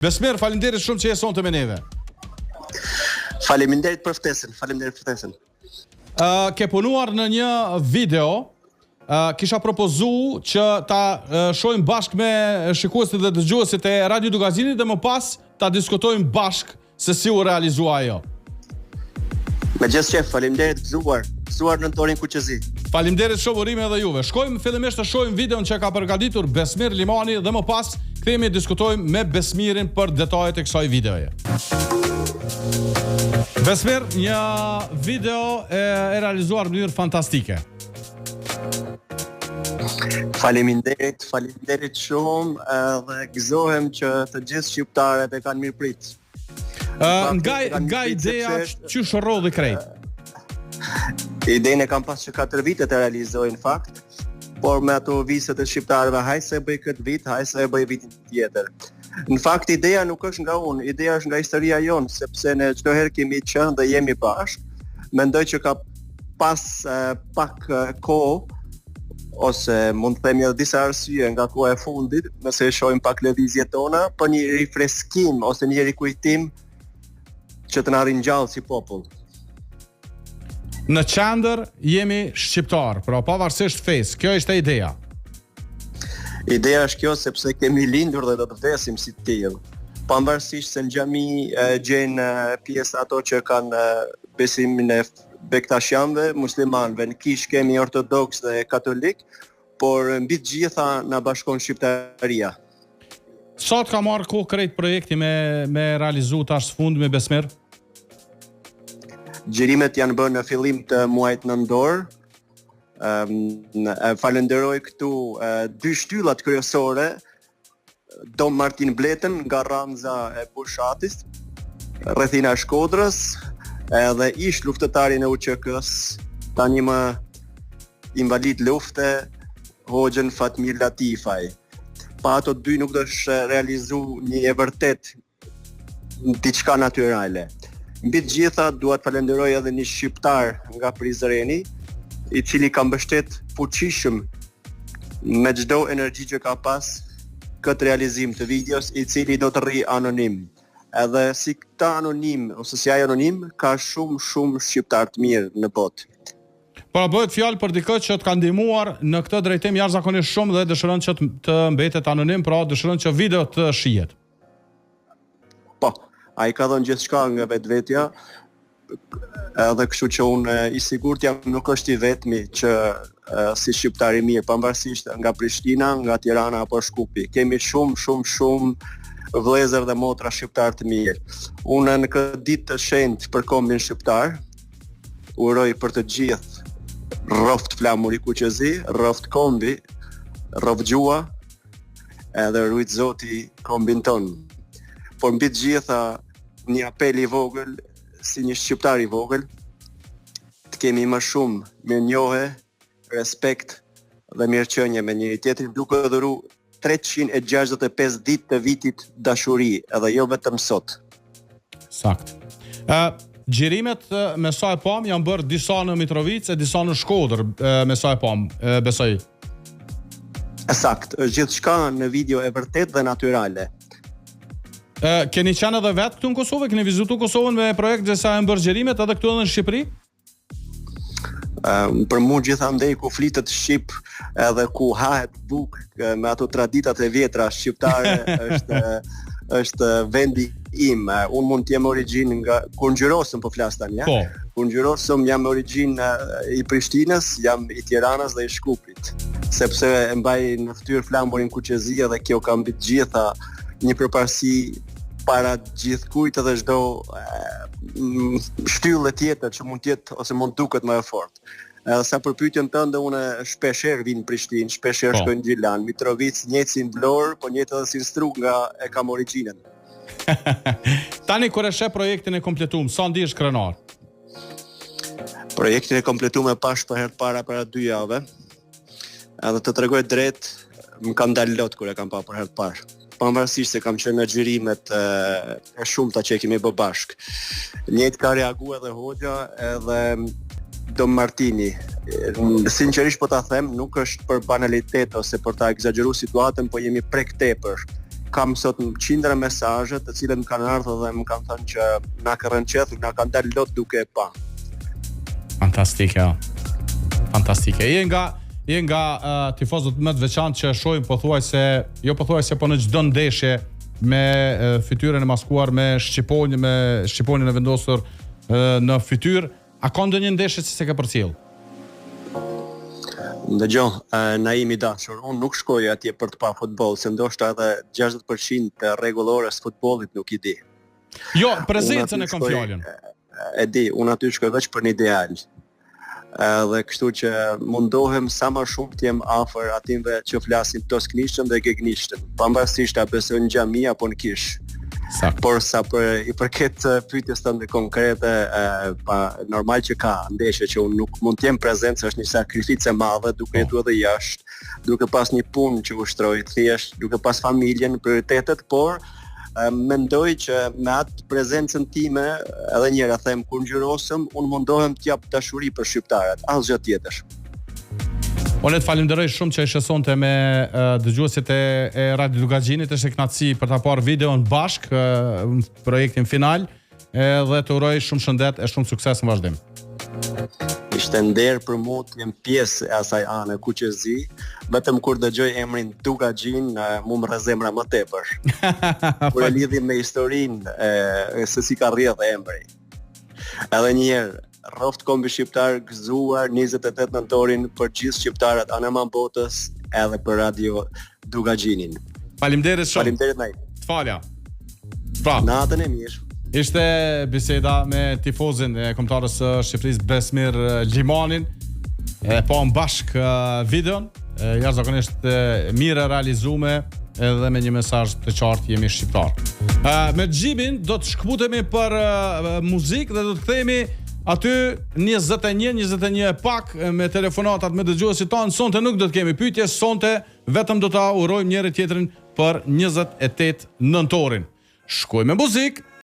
Besmer, faleminderit shumë që je sonte me neve. Faleminderit për ftesën. Ke punuar në një video, kisha propozu që ta shohim bashkë me shikuesit dhe dëgjuesit e Radio Dugazinit dhe më pas ta diskutojmë bashkë se si u realizua ajo. Me gjithë qef, faleminderit gëzuar në torin Kuqezi. Faleminderit shumë, urime edhe juve. Shkojmë fillimisht të shohim videon që ka përgatitur Besmir Limani dhe më pas kthehemi diskutojmë me Besmirin për detajet e kësaj videoje. Besmir, një video e realizuar në mënyrë fantastike. Faleminderit shumë dhe gëzohem që të gjithë shqiptarët e kanë mirëprit. Nga ideja që shërrodhi krejt? Idenë e kam pas që 4 vite të realizoj në fakt, por me ato viset e shqiptarëve, hajse e bëj këtë vit, hajse e bëj vitin tjetër. Në fakt, ideja nuk është nga unë, ideja është nga historia jonë, sepse ne çdo herë kemi qenë dhe jemi bashkë. Mendoj që ka pas pak kohë, ose mund të themi edhe disa arsye nga koha e fundit, nëse e shohim pak lëvizjet tona, për një rifreskim ose një rikujtim që të na ringjallë si popull. Në qendër jemi shqiptar, pra pavarësisht fesë, kjo është ideja. Ideja është kjo sepse kemi lindur dhe do të vdesim si të tillë. Pavarësisht se në xhami gjejnë pjesë ato që kanë besimin e bektasjanëve, muslimanëve, në kish kemi ortodoks dhe katolik, por mbi të gjitha na bashkon shqiptaria. Sa të ka marrë kohë krejt projekti me realizu tash fund me Besmer? Xhirimet janë bërë në fillim të muajit nëntor. Falenderoj këtu 2 shtyllat kryesore, Dom Martin Bletën nga Ranza e Bushatis, rrethina e Shkodrës, edhe ish luftëtarin e UÇK-s, tani më invalid lufte, Hoxhën Fatmir Latifaj. Pa ato 2 nuk do të realizu një e vërtet diçka natyrale. Mbi të gjitha dua të falenderoj edhe një shqiptar nga Prizreni, i cili ka mbështet fuqishëm me çdo energji që ka pas këtë realizim të videos, i cili do të rri anonim. Edhe si këta anonim ose si ai anonim ka shumë shqiptar të mirë në botë. Pra bëhet fjalë për dikë që të ka ndihmuar në këtë drejtim jashtëzakonisht shumë dhe dëshiron që të mbetet anonim, pra dëshiron që video të shihet. Po, ai ka dhënë gjithçka nga vetvetja, edhe kështu që unë i sigurt jam nuk është i vetmi që si shqiptar i mirë, pavarësisht nga Prishtina, nga Tirana apo Shkupi. Kemi shumë vëllezër dhe motra shqiptar të mirë. Unë në këtë ditë të shenjtë për kombin shqiptar, uroj për të gjithë rroft flamuri Kuqezi, rroft kombi, rroft gjua, edhe rujt Zoti kombin ton. Por mbi të gjitha një apel i vogël, si një shqiptar i vogël, të kemi më shumë mirënjohje, respekt dhe mirëqenie me njëri tjetrin, duke dhuru 365 ditë të vitit dashuri, edhe jo vetëm sot. Sakt. Xhirimet me sa e pam janë bërë disa në Mitrovicë e disa në Shkodër, me sa e pam, besoj. Sakt, është gjithçka në video e vërtet dhe natyrale. Keni qenë edhe vetë këtu në Kosovë? Keni vizitu Kosovën me projekt dhe sa e bërë xhirimet edhe këtu edhe në Shqipëri? Për mu gjithandej ku flitet Shqip edhe ku hahet bukë me ato traditat e vjetra shqiptare është vendi im. Unë mund të jem origjinë nga Kungjyrosëm, po flas tani, ja. Po. Kungjyrosëm jam origjinë i Prishtinës, jam i Tiranës dhe i Shkupit, sepse e mbaj në fytyrë flamurin Kuqezi dhe kjo ka mbi të gjitha një përparësi para gjithkujt edhe çdo shtyllë tjetër që mund të jetë ose mund duket më e fortë. Sa për pyetjen tënde, unë shpeshherë vin në Prishtinë, shpeshherë shkoj në Gjilan, Mitrovic, njëjtë si në Vlorë, po njëjtë edhe si në Strug nga e kam origjinën. Tani kur e sheh projektin e kompletuar, sa ndihesh krenar? Projektin e kompletuar e pash për herë të para para 2 javë. Edhe të tregoj drejt, më kam dalë lot kur e kam pa për herë të parë. Pavarësisht se kam qenë në xhirimet e shumta që kemi bë bashk. Njëjtë ka reaguar edhe Hoxha edhe Dom Martini. Sinqerisht po ta them, nuk është për banalitet ose për ta egzageruar situatën, po jemi prek tepër. kam sot qindra mesazhe të cilët më kanë ardhur dhe më kanë thënë që na ka rënqethur, na kanë dalë lot duke e pa. Fantastike. Fantastike. Je nga tifozët më të veçantë që shohim pothuajse po në çdo ndeshje me fytyrën e maskuar me shqiponjën e vendosur në fytyrë. A ka ndonjë ndeshje që se ka përcjell? Ndëgjoj, Naim i dashur, unë nuk shkoj atje për të pa futboll, se ndoshta edhe 60% të rregullores futbollit nuk i di. Jo, prezencën e kam fjalën. E di, unë aty shkoj vetëm për një ideal. Dhe kështu që mundohem sa më shumë të jem afër atyve që flasin tosknishtën dhe gegnishtën, pavarësisht a besojnë në xhami apo në kish. Sakt. Por sa për i përket pyetjes tënde konkrete, pa normal që ka ndeshje që unë nuk mund të jem prezent, se është një sakrificë e madhe duke jetuar edhe jashtë, duke pas një punë që ushtroj thjesht, duke pas familjen, prioritetet, por mendoj që me atë prezencën time, edhe njëra them kur ngjyrosëm, unë mundohem të jap dashuri për shqiptarët, asgjë tjetër. Unë të falenderoj shumë që ishe sonte me dëgjuesit e Radio Dugaxhinit, është e kënaqësi për ta parë videon bashk në projektin final, dhe të uroj shumë shëndet e shumë sukses në vazhdim. Ishte nder për mua të jem pjesë e asaj ane kuqezi, vetëm kur dëgjoj emrin Dugaxhin, mu më rre zemra më tepër. Kur e lidhi me historinë se si ka rrjedhur emri. Edhe një herë, rroft kombi shqiptar gëzuar 28 nëntorin për gjithë shqiptarët anëman botës edhe për Radio Dugaxhinin. Faleminderit shumë. Faleminderit Naim. Të falja. Pra, natën e mirë. Ishte biseda me tifozin e kombëtarës së Shqipërisë Besmir Gjimanin. Po në bashk videon, jashtëzakonisht mirë realizuar edhe me një mesazh të qartë jemi shqiptar. Me Xhimin do të shkputemi për muzikë dhe do të kthehemi aty 21 e pak me telefonatat me dëgjuesit tanë. Sonte nuk do të kemi pyetje, sonte vetëm do ta urojmë njëri tjetrin për 28 nëntorin. Shkoj me muzikë.